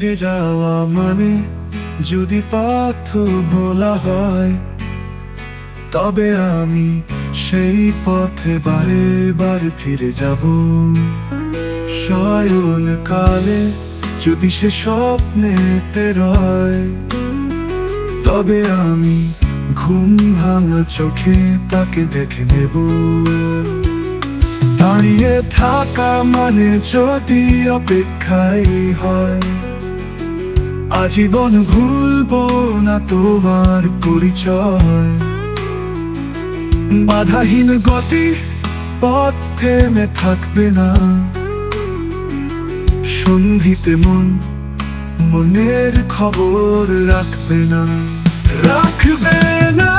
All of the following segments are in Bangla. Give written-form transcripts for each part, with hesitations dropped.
ফিরে যাওয়া মানে যদি পথ ভোলা হয়, তবে আমি সেই পথে বারে বারে ফিরে যাব। শয়ন কালে যদি সে স্বপ্নেতে রয়, তবে আমি ঘুম ভাঙা চোখে তাকে দেখে নেব। দাঁড়িয়ে থাকা মানে যদি অপেক্ষাই হয়, আজীবন ভুলবো না তোমার পরিচয়। বাধাহীন গতি, পথ থেমে থাকবে না। সন্ধিতে মনের খবর রাখবে না, রাখবে না,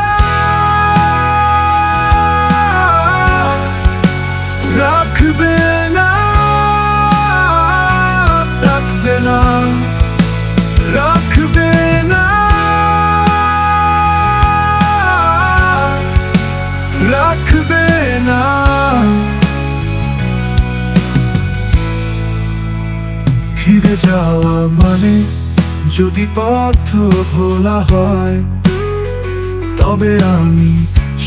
রাখবে না, রাখবে না, রাখবে না, রাখবে না। ফিরে যাওয়া মানে যদি পথ ভোলা হয়, তবে আমি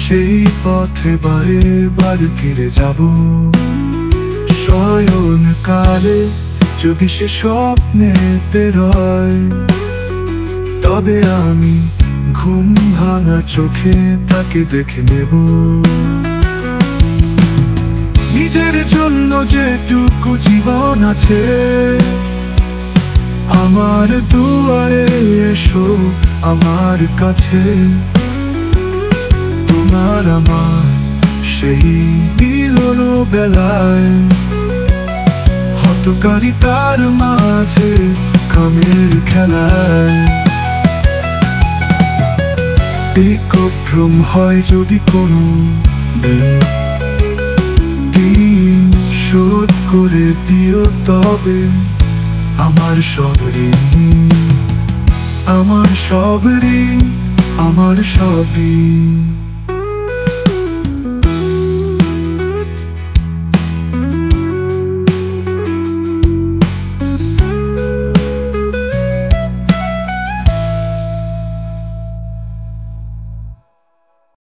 সেই পথে বারে বারে ফিরে যাব। শয়ন কালে যদি সে স্বপ্নেতে রয়, তবে আমি ঘুম ভাঙা চোখে তাকে দেখে নেব। নিজের জন্য যেটুকু জীবন আছে, আমার দুয়ারে এসো আমার কাছে। তোমার আমার সেই মিলন বেলায়, হতকারিতার মাঝে কামের খেলায়। বিভ্রম হয় যদি কোনো দিন, শোধ করে দিও তবে আমার সব ঋণ, আমার সব ঋণ, আমার সব ঋণ।